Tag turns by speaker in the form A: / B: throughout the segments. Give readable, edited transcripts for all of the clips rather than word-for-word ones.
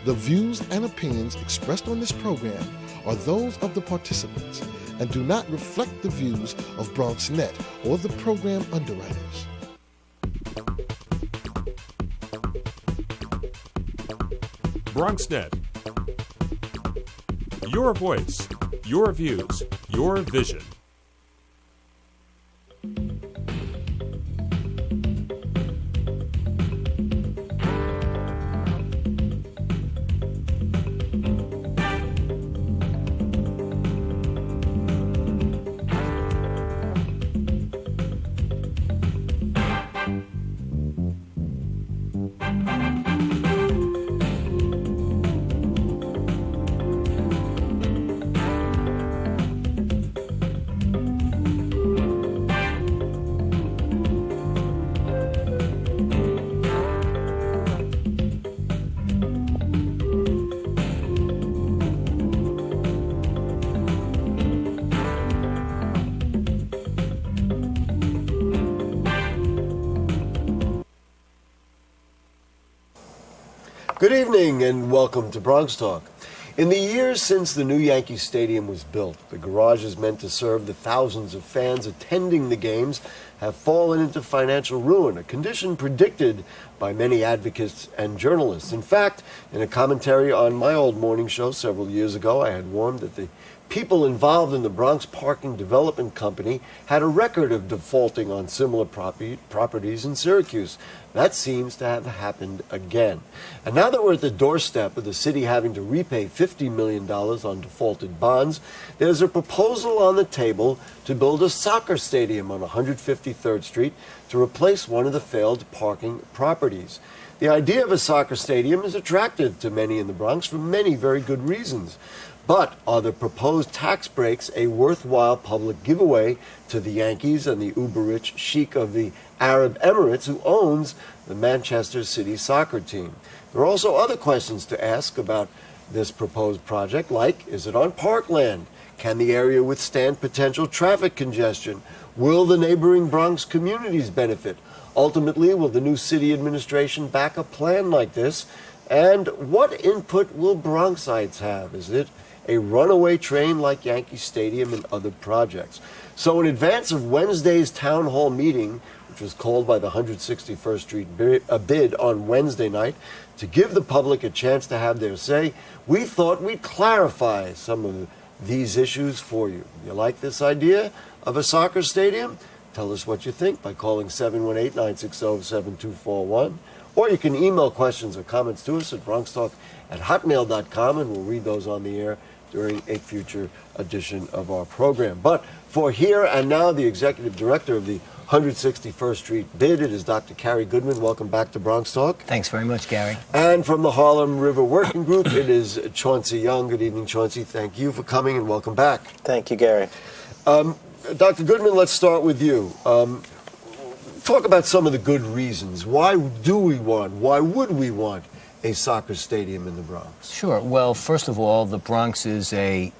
A: The views and opinions expressed on this program are those of the participants and do not reflect the views of BronxNet or the program underwriters.
B: BronxNet. Your voice, your views, your vision.
C: Good evening and welcome to BronxTalk. In the years since the new Yankee Stadium was built, the garages meant to serve the thousands of fans attending the games have fallen into financial ruin, a condition predicted by many advocates and journalists. In fact, in a commentary on my old morning show several years ago, I had warned that the people involved in the Bronx Parking Development Company had a record of defaulting on similar properties in Syracuse. That seems to have happened again. And now that we're at the doorstep of the city having to repay $50 million on defaulted bonds, there's a proposal on the table to build a soccer stadium on 153rd Street to replace one of the failed parking properties. The idea of a soccer stadium is attractive to many in the Bronx for many very good reasons. But are the proposed tax breaks a worthwhile public giveaway to the Yankees and the uber-rich sheik of the Arab Emirates who owns the Manchester City soccer team? There are also other questions to ask about this proposed project, like, is it on parkland? Can the area withstand potential traffic congestion? Will the neighboring Bronx communities benefit? Ultimately, will the new city administration back a plan like this? And what input will Bronxites have? Is it a runaway train like Yankee Stadium and other projects? So in advance of Wednesday's town hall meeting, which was called by the 161st Street bid on Wednesday night, to give the public a chance to have their say, we thought we'd clarify some of these issues for you. You like this idea of a soccer stadium? Tell us what you think by calling 718-960-7241. Or you can email questions or comments to us at BronxTalk@hotmail.com, and we'll read those on the air during a future edition of our program. But for here and now, the executive director of the 161st Street bid, it is Dr. Carrie Goodman. Welcome back to Bronx Talk.
D: Thanks very much, Gary.
C: And from the Harlem River Working Group, it is Chauncey Young. Good evening, Chauncey. Thank you for coming and welcome back.
E: Thank you, Gary.
C: Dr. Goodman, let's start with you. Talk about some of the good reasons. Why would we want a soccer stadium in the Bronx?
D: Sure. Well, first of all, the Bronx is a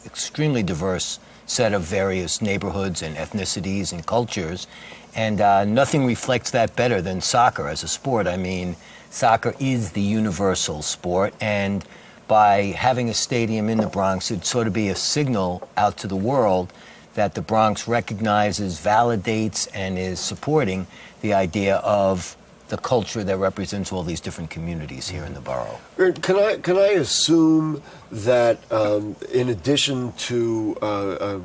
D: extremely diverse set of various neighborhoods and ethnicities and cultures, and nothing reflects that better than soccer as a sport. I mean, soccer is the universal sport, and by having a stadium in the Bronx, it'd sort of be a signal out to the world that the Bronx recognizes, validates, and is supporting the idea of the culture that represents all these different communities here in the borough.
C: Can I assume that in addition to the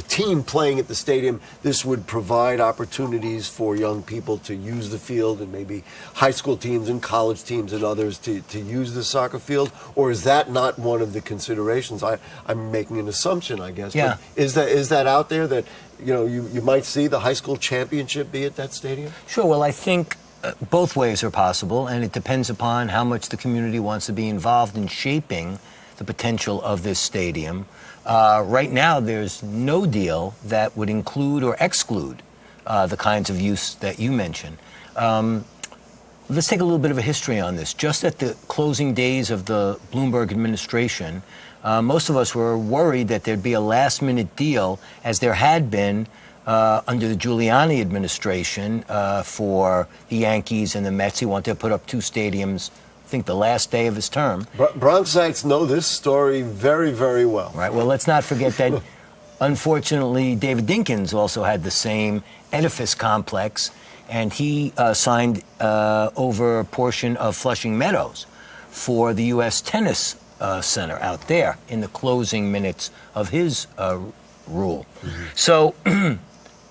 C: team playing at the stadium, this would provide opportunities for young people to use the field, and maybe high school teams and college teams and others to use the soccer field? Or is that not one of the considerations? I'm making an assumption, I guess.
D: Yeah.
C: But is that out there that you might see the high school championship be at that stadium?
D: Sure. Well, I think both ways are possible, and it depends upon how much the community wants to be involved in shaping the potential of this stadium. Right now, there's no deal that would include or exclude the kinds of use that you mentioned. Let's take a little bit of a history on this. Just at the closing days of the Bloomberg administration, most of us were worried that there'd be a last-minute deal, as there had been under the Giuliani administration for the Yankees and the Mets. He wanted to put up two stadiums I think, the last day of his term.
C: Bronxites know this story very, very well.
D: Right. Well, let's not forget that, unfortunately, David Dinkins also had the same edifice complex, and he signed over a portion of Flushing Meadows for the U.S. Tennis Center out there in the closing minutes of his rule. So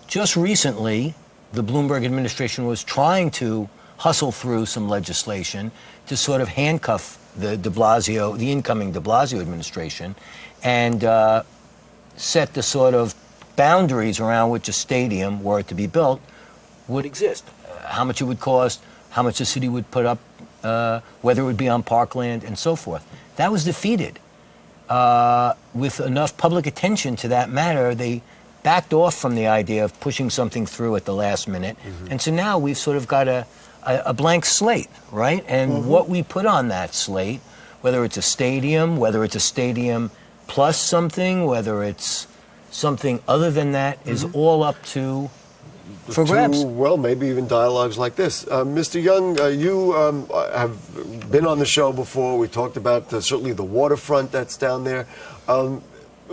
D: just recently, the Bloomberg administration was trying to hustle through some legislation to sort of handcuff the incoming de Blasio administration, and set the sort of boundaries around which a stadium, were it to be built, would exist. How much it would cost, how much the city would put up, whether it would be on parkland, and so forth. That was defeated. With enough public attention to that matter, they backed off from the idea of pushing something through at the last minute. And so now we've sort of got a blank slate, right? And what we put on that slate, whether it's a stadium, whether it's a stadium plus something, whether it's something other than that, is all up to for grabs.
C: Well, maybe even dialogues like this. Mr. Young, you have been on the show before. We talked about certainly the waterfront that's down there.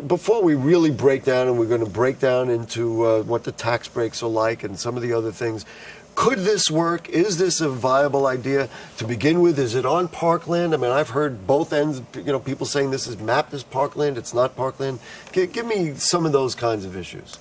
C: Before we really break down, and we're going to break down into what the tax breaks are like and some of the other things, could this work? Is this a viable idea to begin with? Is it on parkland? I mean, I've heard both ends, people saying this is mapped as parkland, it's not parkland. Give me some of those kinds of issues.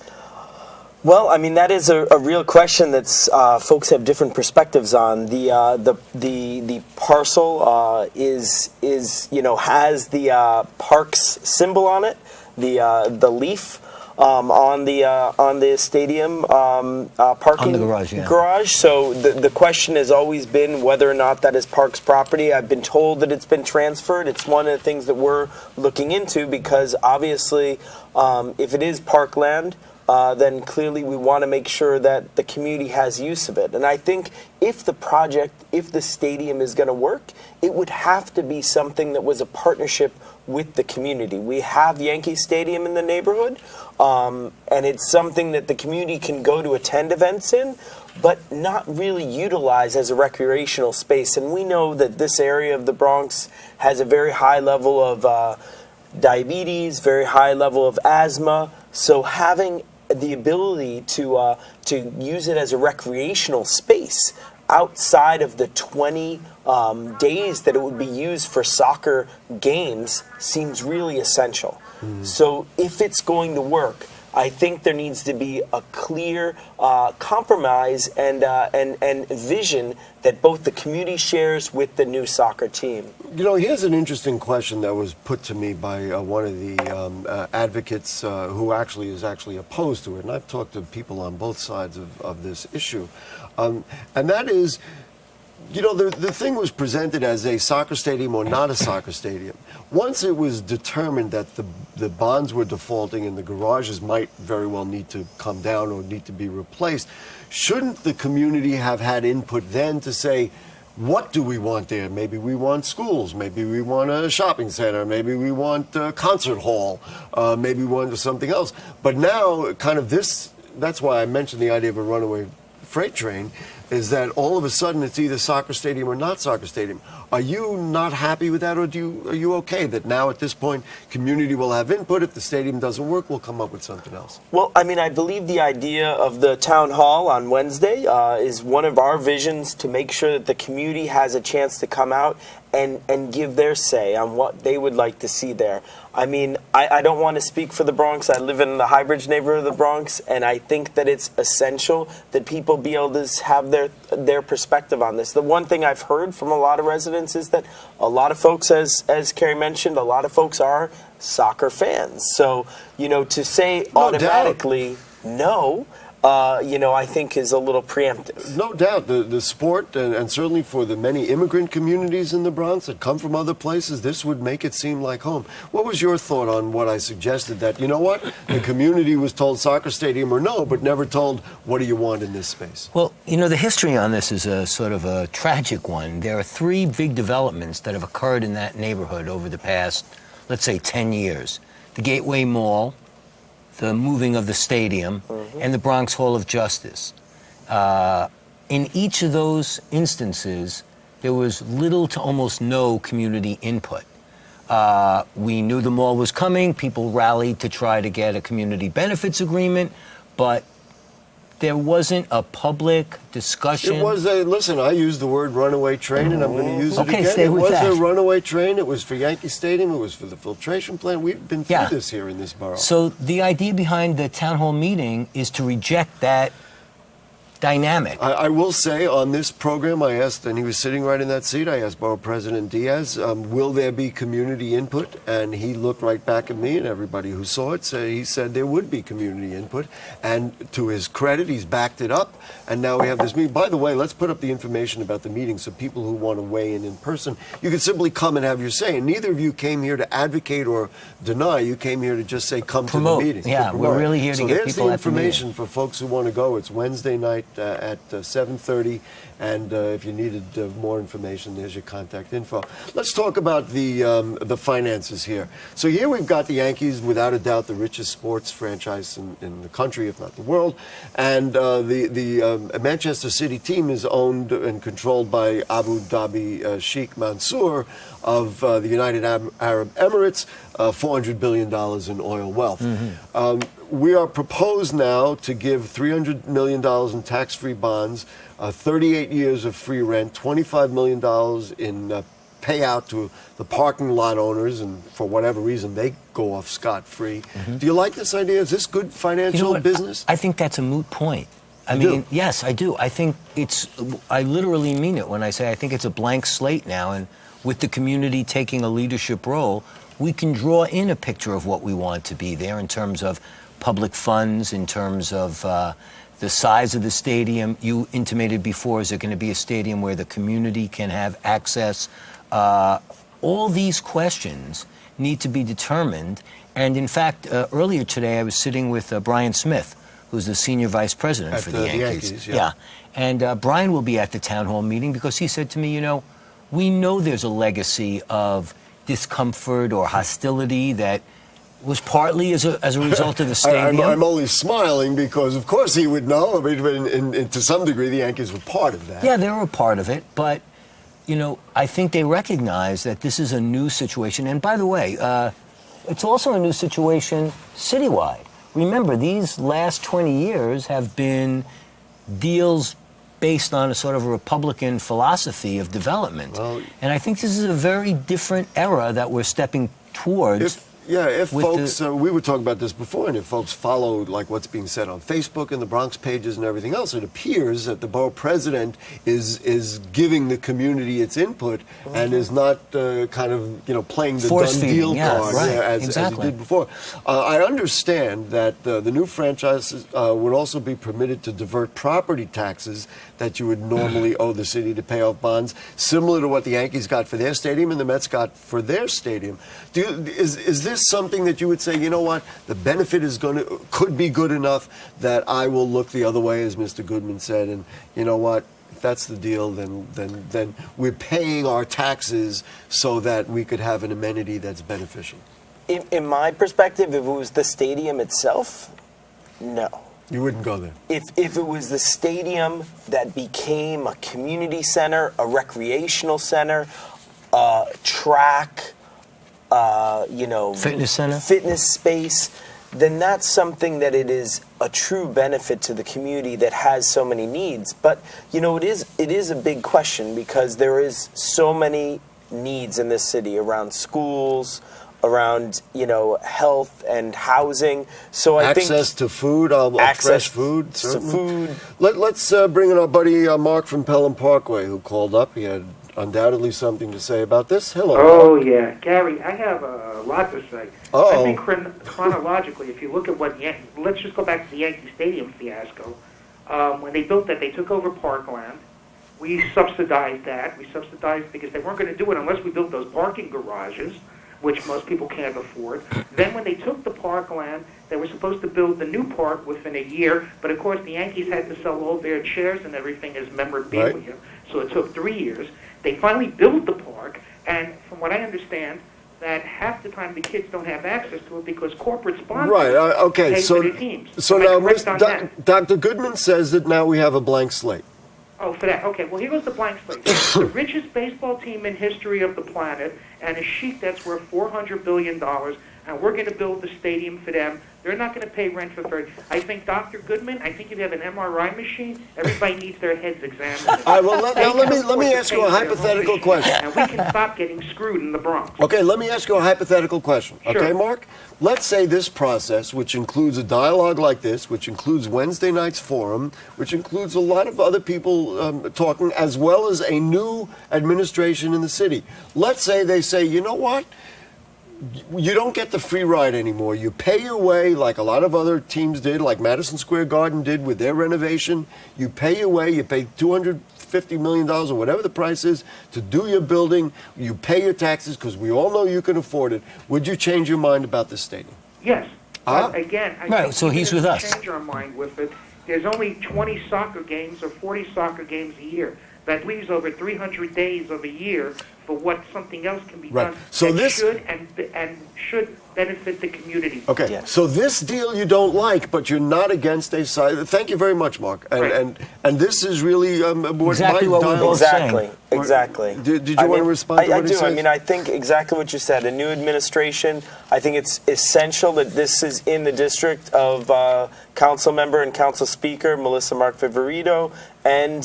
E: Well, I mean, that is a real question that's folks have different perspectives on. The parcel is has the parks symbol on it, the leaf. On the stadium parking
D: garage.
E: So the question has always been whether or not that is Parks property. I've been told that it's been transferred. It's one of the things that we're looking into, because obviously if it is parkland, then clearly we want to make sure that the community has use of it. And I think if the stadium is going to work, it would have to be something that was a partnership with the community. We have Yankee Stadium in the neighborhood, and it's something that the community can go to attend events in, but not really utilize as a recreational space. And we know that this area of the Bronx has a very high level of diabetes, very high level of asthma, so having the ability to use it as a recreational space outside of the 20 days that it would be used for soccer games seems really essential. So if it's going to work, I think there needs to be a clear compromise and vision that both the community shares with the new soccer team.
C: Here's an interesting question that was put to me by one of the advocates who is actually opposed to it. And I've talked to people on both sides of this issue. And that is, the thing was presented as a soccer stadium or not a soccer stadium. Once it was determined that the bonds were defaulting and the garages might very well need to come down or need to be replaced, shouldn't the community have had input then to say, what do we want there? Maybe we want schools, maybe we want a shopping center, maybe we want a concert hall, maybe we want something else. But now, that's why I mentioned the idea of a runaway freight train, is that all of a sudden it's either soccer stadium or not soccer stadium. Are you not happy with that, or are you okay that now at this point community will have input? If the stadium doesn't work, we'll come up with something else?
E: Well, I mean, I believe the idea of the town hall on Wednesday is one of our visions to make sure that the community has a chance to come out and give their say on what they would like to see there. I mean, I don't want to speak for the Bronx. I live in the Highbridge neighborhood of the Bronx, and I think that it's essential that people be able to have their perspective on this. The one thing I've heard from a lot of residents is that a lot of folks, as Carrie mentioned, a lot of folks are soccer fans. So, to say automatically no, I think is a little preemptive.
C: No doubt. The sport, and certainly for the many immigrant communities in the Bronx that come from other places, this would make it seem like home. What was your thought on what I suggested, that, the community was told soccer stadium or no, but never told, what do you want in this space?
D: Well, the history on this is a sort of a tragic one. There are 3 big developments that have occurred in that neighborhood over the past, let's say, 10 years. The Gateway Mall, the moving of the stadium, and the Bronx Hall of Justice. In each of those instances, there was little to almost no community input. We knew the mall was coming. People rallied to try to get a community benefits agreement, but there wasn't a public discussion.
C: It was listen, I used the word runaway train, and I'm going to use it again.
D: Stay with that.
C: It was a runaway train. It was for Yankee Stadium. It was for the filtration plant. We've been through this here in this borough.
D: So the idea behind the town hall meeting is to reject that dynamic.
C: I will say on this program, I asked, and he was sitting right in that seat, I asked Borough President Diaz, will there be community input? And he looked right back at me and everybody who saw it. So he said there would be community input. And to his credit, he's backed it up. And now we have this meeting. By the way, let's put up the information about the meeting so people who want to weigh in person, you can simply come and have your say. And neither of you came here to advocate or deny. You came here to just say, come
D: promote.
C: To the meeting.
D: Yeah, we're really here to get people at the meeting.
C: So there's the information for folks who want to go. It's Wednesday night at 7:30, and if you needed more information, there's your contact info. Let's talk about the finances here. So here we've got the Yankees, without a doubt, the richest sports franchise in the country, if not the world, and the Manchester City team is owned and controlled by Abu Dhabi Sheikh Mansour of the United Arab Emirates, $400 billion in oil wealth. We are proposed now to give $300 million in tax-free bonds, 38 years of free rent, $25 million in payout to the parking lot owners, and for whatever reason, they go off scot-free. Do you like this idea? Is this good financial business?
D: I think that's a moot point. I mean, yes, I do. I think I literally mean it when I say I think it's a blank slate now, and with the community taking a leadership role, we can draw in a picture of what we want to be there in terms of public funds, in terms of the size of the stadium. You intimated before, is it going to be a stadium where the community can have access? All these questions need to be determined. And in fact, earlier today, I was sitting with Brian Smith, who's the senior vice president for the Yankees. Yeah. And Brian will be at the town hall meeting because he said to me, we know there's a legacy of discomfort or hostility that was partly as a result of the stadium.
C: I'm only smiling because, of course, he would know. I mean, to some degree, the Yankees were part of that.
D: Yeah, they were a part of it. But, I think they recognize that this is a new situation. And by the way, it's also a new situation citywide. Remember, these last 20 years have been deals based on a sort of a Republican philosophy of development. Well, and I think this is a very different era that we're stepping towards.
C: If folks, we were talking about this before, and if folks follow like what's being said on Facebook and the Bronx pages and everything else, it appears that the borough president is giving the community its input and is not kind of playing the done deal card as he did before. I understand that the new franchises would also be permitted to divert property taxes that you would normally owe the city to pay off bonds, similar to what the Yankees got for their stadium and the Mets got for their stadium. Is this something that you would say, what, the benefit could be good enough that I will look the other way, as Mr. Goodman said, and what, if that's the deal, then we're paying our taxes so that we could have an amenity that's beneficial?
E: In my perspective, if it was the stadium itself, no.
C: You wouldn't go there?
E: If it was the stadium that became a community center, a recreational center, a track, fitness space, then that's something that it is a true benefit to the community that has so many needs. But, it is a big question because there is so many needs in this city around schools, around, health and housing. So I think
C: access to food, fresh food, certainly.
E: To food.
C: Let's bring in our buddy Mark from Pelham Parkway, who called up. He had undoubtedly something to say about this. Hello.
F: Oh,
C: Mark.
F: yeah. Gary, I have a lot to say.
C: Uh-oh.
F: I think chronologically, if you look at let's just go back to the Yankee Stadium fiasco. When they built that, they took over Parkland. We subsidized that. We subsidized because they weren't going to do it unless we built those parking garages, which most people can't afford. Then when they took the parkland, they were supposed to build the new park within a year, but of course the Yankees had to sell all their chairs and everything as memorabilia,
C: right.
F: So it took 3 years. They finally built the park, and from what I understand, that half the time the kids don't have access to it because corporate sponsors pay for the teams.
C: So now Dr. Goodman says that now we have a blank slate.
F: Oh, for that. Okay, well, here goes the blank slate. The richest baseball team in history of the planet, and a sheik that's worth $400 billion, and we're going to build the stadium for them. They're not going to pay rent for 30. I think Dr. Goodman, I think if you have an MRI machine, everybody needs their heads examined.
C: All right, well, let me ask you a hypothetical question.
F: And we can stop getting screwed in the Bronx.
C: Okay, let me ask you a hypothetical question.
F: Sure.
C: Okay, Mark? Let's say this process, which includes a dialogue like this, which includes Wednesday night's forum, which includes a lot of other people talking, as well as a new administration in the city. Let's say they say, you know what? You don't get the free ride anymore. You pay your way like a lot of other teams did, like Madison Square Garden did with their renovation. You pay your way. You pay $250 million or whatever the price is to do your building. You pay your taxes because we all know you can afford it. Would you change your mind about this stadium?
F: Yes. But again, I
D: Right,
F: think
D: so he's
F: even
D: with
F: if we
D: us.
F: change our mind with it. There's only 20 soccer games or 40 soccer games a year. That leaves over 300 days of a year for what something else can be
C: Right.
F: done
C: So
F: that
C: this-
F: should benefit the community.
C: Okay,
E: Yes.
C: so this deal you don't like, but you're not against a side. Thank you very much, Mark. And
F: Right.
C: and this is really
D: Exactly what we're both
E: Exactly.
D: saying.
E: Exactly.
C: Did you
E: I
C: want to
E: mean,
C: respond to
E: I
C: what he
E: do. I
C: says?
E: mean, I think exactly what you said. A new administration. I think it's essential that this is in the district of Council Member and Council Speaker Melissa Mark Viverito, and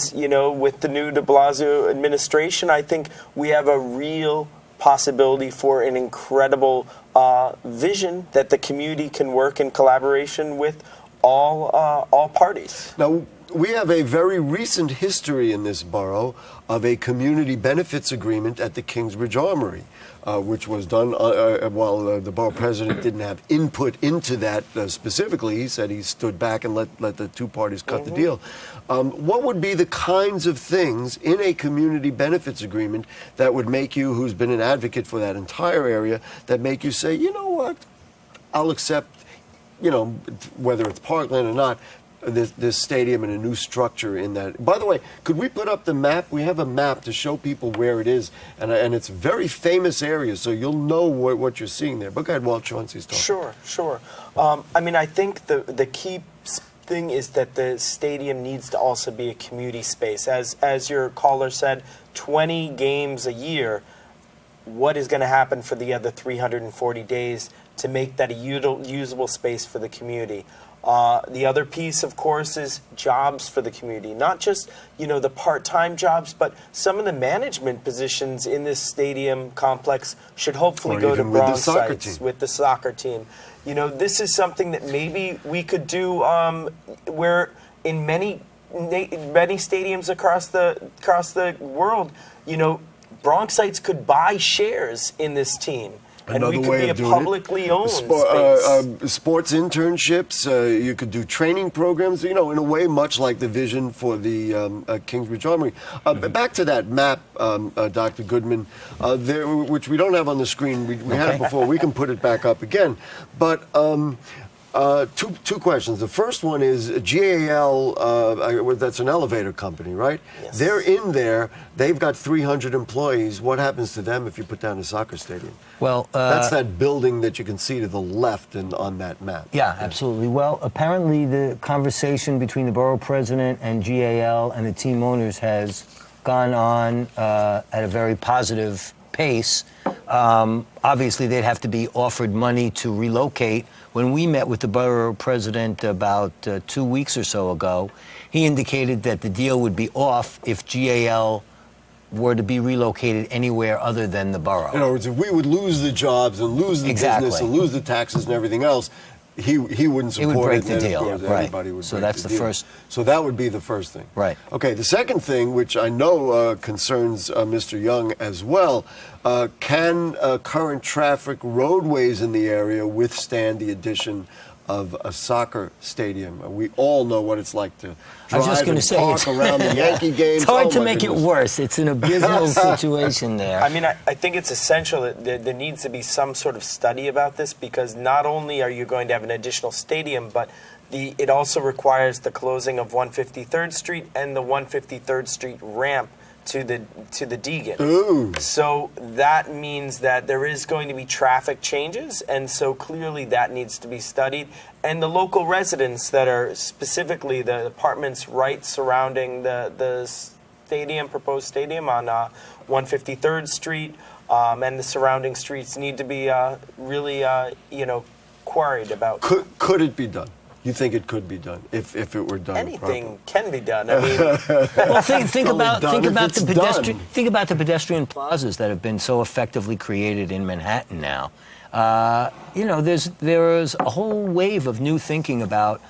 E: with the new De Blasio administration, I think we have a real possibility for an incredible vision that the community can work in collaboration with all parties.
C: Now, we have a very recent history in this borough of a community benefits agreement at the Kingsbridge Armory, which was done while the borough president didn't have input into that specifically. He said he stood back and let the two parties cut the deal. What would be the kinds of things in a community benefits agreement that would make you, who's been an advocate for that entire area, that make you say, you know what, I'll accept, whether it's Parkland or not, this stadium and a new structure in that. By the way, could we put up the map? We have a map to show people where it is, and it's a very famous area, so you'll know what you're seeing there. But go ahead, Walt Chauncey's talking.
E: Sure. I mean, I think the key thing is that the stadium needs to also be a community space. As your caller said, 20 games a year. What is going to happen for the other 340 days to make that a usable space for the community? The other piece, of course, is jobs for the community. Not just, the part-time jobs, but some of the management positions in this stadium complex should hopefully
C: Or
E: go to
C: even with the soccer
E: Bronxites
C: team.
E: with the soccer team. This is something that maybe we could do where in many stadiums across the world, Bronxites could buy shares in this team. And we could be a publicly owned space.
C: Sports internships. You could do training programs. In a way, much like the vision for the Kingsbridge Armory. Back to that map, Dr. Goodman, which we don't have on the screen. We had it before. We can put it back up again. But two questions. The first one is GAL. That's an elevator company, right?
E: Yes.
C: They're in there. They've got 300 employees. What happens to them if you put down a soccer stadium?
D: Well,
C: That's that building that you can see to the left on that map.
D: Yeah, absolutely. Well, apparently the conversation between the borough president and GAL and the team owners has gone on at a very positive pace. Obviously, they'd have to be offered money to relocate. When we met with the borough president about 2 weeks or so ago, he indicated that the deal would be off if GAL were to be relocated anywhere other than the borough.
C: In other words, if we would lose the jobs and lose the business and lose the taxes and everything else, he wouldn't support it.
D: It would break the
C: and
D: deal,
C: of course,
D: right.
C: everybody would
D: So
C: break
D: that's
C: the
D: the
C: deal.
D: first.
C: So that would be the first thing.
D: Right.
C: Okay, the second thing, which I know concerns Mr. Young as well, can current traffic roadways in the area withstand the addition of a soccer stadium? We all know what it's like to
D: I was just
C: drive
D: gonna
C: and
D: say,
C: park around the Yankee games.
D: It's hard
C: Oh,
D: to
C: my
D: make
C: goodness.
D: it worse. It's an abysmal situation there.
E: I mean, I think it's essential that there needs to be some sort of study about this, because not only are you going to have an additional stadium, but it also requires the closing of 153rd Street and the 153rd Street ramp to the Deegan.
C: Ooh.
E: So that means that there is going to be traffic changes, and so clearly that needs to be studied. And the local residents that are specifically the apartments right surrounding the stadium, proposed stadium on 153rd Street, and the surrounding streets need to be really, queried about.
C: Could it be done? You think it could be done if it were done?
E: Anything can be done. I mean,
D: well, think about
C: done.
D: the pedestrian plazas that have been so effectively created in Manhattan now. There's a whole wave of new thinking about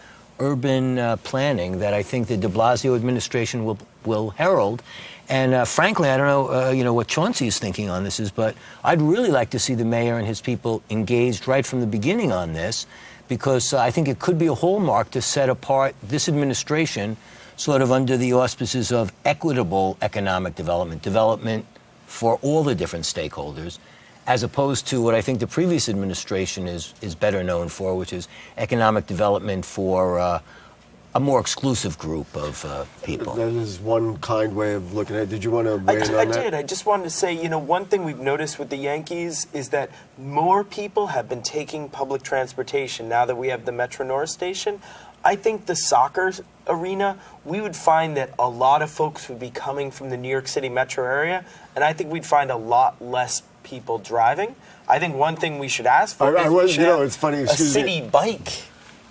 D: urban planning that I think the de Blasio administration will herald. And frankly, I don't know, what Chauncey's thinking on this is, but I'd really like to see the mayor and his people engaged right from the beginning on this, because I think it could be a hallmark to set apart this administration sort of under the auspices of equitable economic development for all the different stakeholders, as opposed to what I think the previous administration is better known for, which is economic development for a more exclusive group of people.
C: That is one kind way of looking at it. Did you want to weigh in on that?
E: I did. I just wanted to say, one thing we've noticed with the Yankees is that more people have been taking public transportation now that we have the Metro North station. I think the soccer arena, we would find that a lot of folks would be coming from the New York City metro area, and I think we'd find a lot less people driving. I think one thing we should ask for is we should have
C: it's funny,
E: a city bike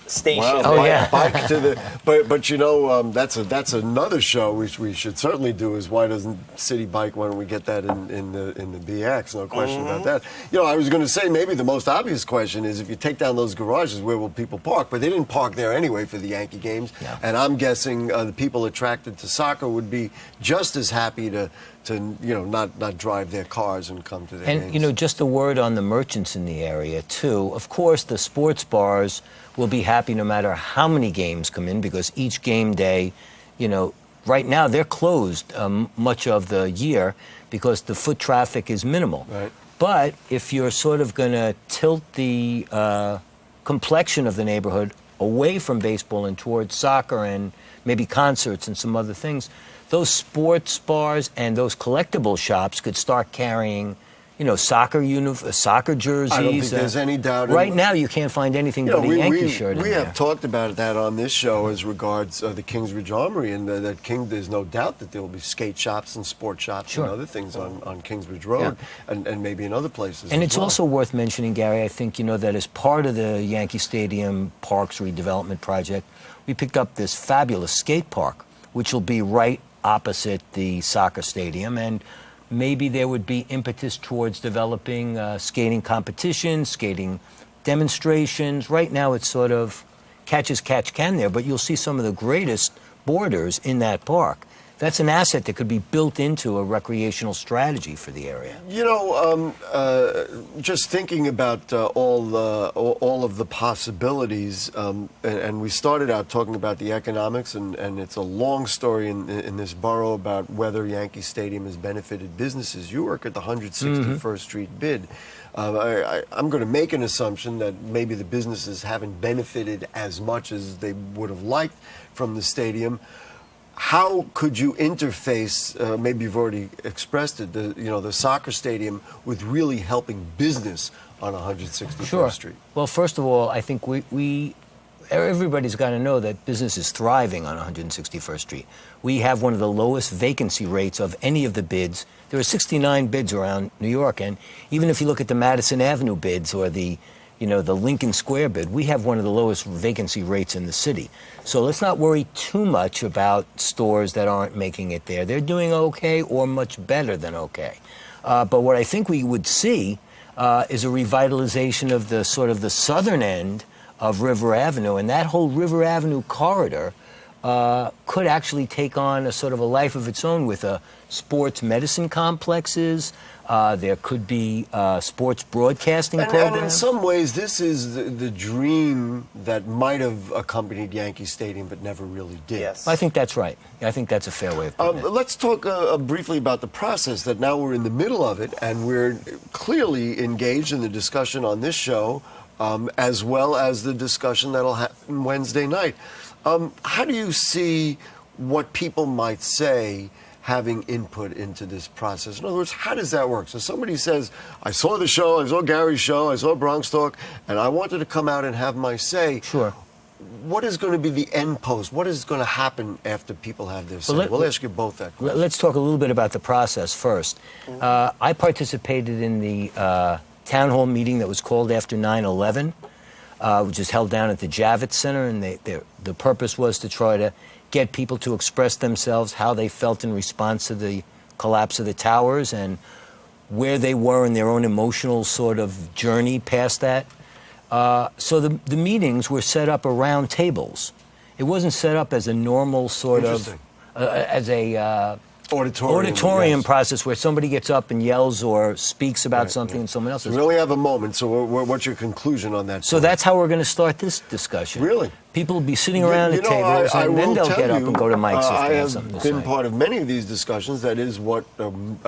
E: station.
C: Wow, bike to the but that's another show which we should certainly do is why doesn't City Bike, why don't we get that in the BX, no question about that. I was going to say maybe the most obvious question is if you take down those garages, where will people park? But they didn't park there anyway for the Yankee games, and I'm guessing the people attracted to soccer would be just as happy to not drive their cars and come to their games.
D: And just a word on the merchants in the area too. Of course, the sports bars will be happy no matter how many games come in, because each game day, right now they're closed much of the year because the foot traffic is minimal.
C: Right.
D: But if you're sort of going to tilt the complexion of the neighborhood away from baseball and towards soccer and maybe concerts and some other things, those sports bars and those collectible shops could start carrying, soccer jerseys.
C: I don't think there's any doubt.
D: Right now, you can't find anything but a Yankee shirt.
C: We have talked about that on this show as regards the Kingsbridge Armory, and there's no doubt that there will be skate shops and sport shops and other things on Kingsbridge Road, and maybe in other places.
D: And it's also worth mentioning, Gary, I think, that as part of the Yankee Stadium Parks redevelopment project, we picked up this fabulous skate park, which will be right opposite the soccer stadium, and maybe there would be impetus towards developing skating competitions, skating demonstrations. Right now it's sort of catch as catch can there, but you'll see some of the greatest boarders in that park. That's an asset that could be built into a recreational strategy for the area.
C: Just thinking about all of the possibilities, and we started out talking about the economics, and it's a long story in this borough about whether Yankee Stadium has benefited businesses. You work at the 161st Street bid. I'm going to make an assumption that maybe the businesses haven't benefited as much as they would have liked from the stadium. How could you interface, maybe you've already expressed it, the soccer stadium with really helping business on 161st Street?
D: Well, first of all, I think everybody's got to know that business is thriving on 161st Street. We have one of the lowest vacancy rates of any of the bids. There are 69 bids around New York, and even if you look at the Madison Avenue bids or the Lincoln Square bid, we have one of the lowest vacancy rates in the city. So let's not worry too much about stores that aren't making it there. They're doing okay or much better than okay. But what I think we would see is a revitalization of the southern end of River Avenue, and that whole River Avenue corridor could actually take on a sort of a life of its own with sports medicine complexes. There could be sports broadcasting programs.
C: And in some ways, this is the dream that might have accompanied Yankee Stadium but never really did.
E: Yes.
D: I think that's right. I think that's a fair way of putting it.
C: Let's talk briefly about the process, that now we're in the middle of it, and we're clearly engaged in the discussion on this show, as well as the discussion that'll happen Wednesday night. How do you see what people might say having input into this process? In other words, how does that work? So somebody says, I saw the show, I saw Gary's show, I saw Bronx Talk, and I wanted to come out and have my say.
D: Sure.
C: What is going to be the end post? What is going to happen after people have their say? We'll ask you both that question.
D: Let's talk a little bit about the process first. I participated in the town hall meeting that was called after 9/11, which is held down at the Javits Center, and the purpose was to try to get people to express themselves, how they felt in response to the collapse of the towers and where they were in their own emotional sort of journey past that. So the meetings were set up around tables. It wasn't set up as a normal sort of, as a auditorium
C: yes.
D: process where somebody gets up and yells or speaks about something and someone else.
C: So we only have a moment, so what's your conclusion on that?
D: So that's how we're going to start this discussion.
C: Really?
D: People will be sitting around at tables, and then they'll get up and go to mics if they have something to say.
C: I have been part of many of these discussions. That is what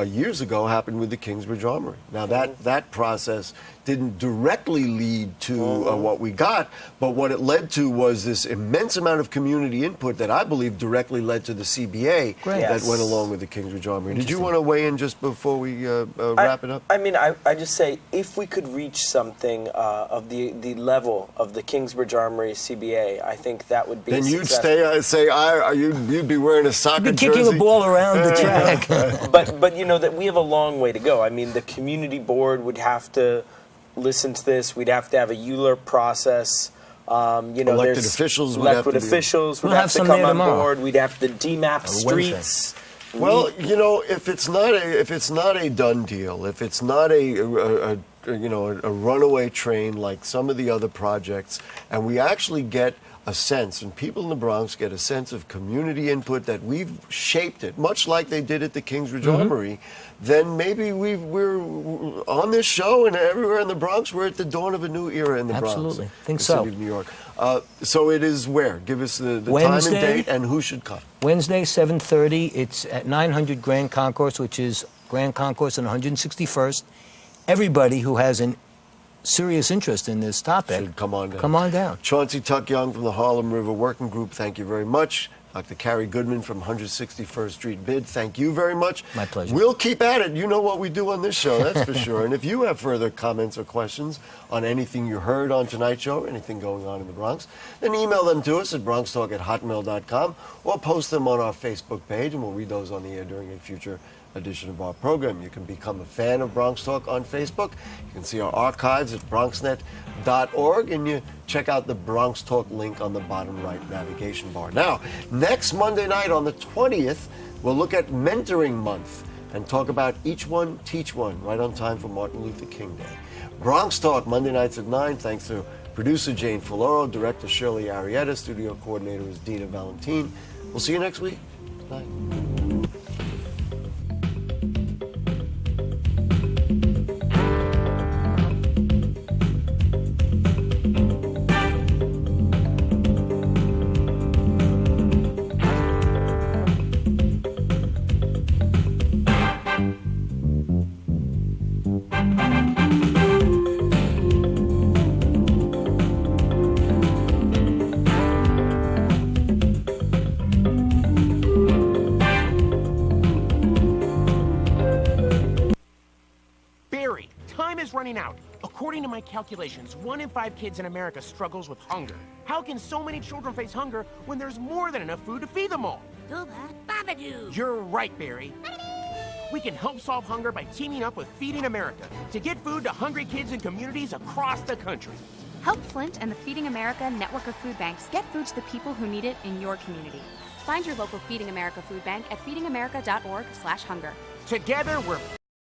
C: years ago happened with the Kingsbridge Armory. Now, that process didn't directly lead to what we got, but what it led to was this immense amount of community input that I believe directly led to the CBA that went along with the Kingsbridge Armory. Did you want to weigh in just before we wrap it up?
E: I mean, I just say, if we could reach something of the level of the Kingsbridge Armory CBA, I think that would be
C: then you'd
E: successful.
C: you'd be wearing a soccer
D: You'd be kicking
C: jersey.
D: a ball around the track.
E: But you know that we have a long way to go. I mean, the community board would have to listen to this. We'd have to have a ULURP process.
C: Elected officials would
E: have
C: have to
E: come on board. We'd have to demap streets.
C: Well, if it's not a done deal, if it's not a runaway train like some of the other projects, and we actually get a sense, and people in the Bronx get a sense of community input that we've shaped it, much like they did at the Kingsbridge Armory, then maybe we're on this show and everywhere in the Bronx, we're at the dawn of a new era in the Bronx.
D: Absolutely. Think
C: the
D: so.
C: City of New York. So it is where? Give us the time and date and who should come.
D: Wednesday, 7:30. It's at 900 Grand Concourse, which is Grand Concourse and 161st. Everybody who has an serious interest in this topic
C: should come on down.
D: Come on down.
C: Chauncey Tuck Young from the Harlem River Working Group, thank you very much. Dr. Carrie Goodman from 161st Street BID, thank you very much.
D: My pleasure.
C: We'll keep at it. You know what we do on this show, that's for sure. And if you have further comments or questions on anything you heard on tonight's show, or anything going on in the Bronx, then email them to us at bronxtalk@hotmail.com or post them on our Facebook page, and we'll read those on the air during a future edition of our program. You can become a fan of Bronx Talk on Facebook. You can see our archives at bronxnet.org, and you check out the Bronx Talk link on the bottom right navigation bar. Now, next Monday night on the 20th, we'll look at Mentoring Month and talk about Each One, Teach One, right on time for Martin Luther King Day. Bronx Talk, Monday nights at 9, thanks to producer Jane Folloro, director Shirley Arietta, studio coordinator is Dina Valentine. We'll see you next week. Good night.
G: Running out. According to my calculations, 1 in 5 kids in America struggles with hunger. How can so many children face hunger when there's more than enough food to feed them all? You're right, Barry. We can help solve hunger by teaming up with Feeding America to get food to hungry kids in communities across the country.
H: Help Flint and the Feeding America network of food banks get food to the people who need it in your community. Find your local Feeding America food bank at feedingamerica.org/hunger.
G: Together, we're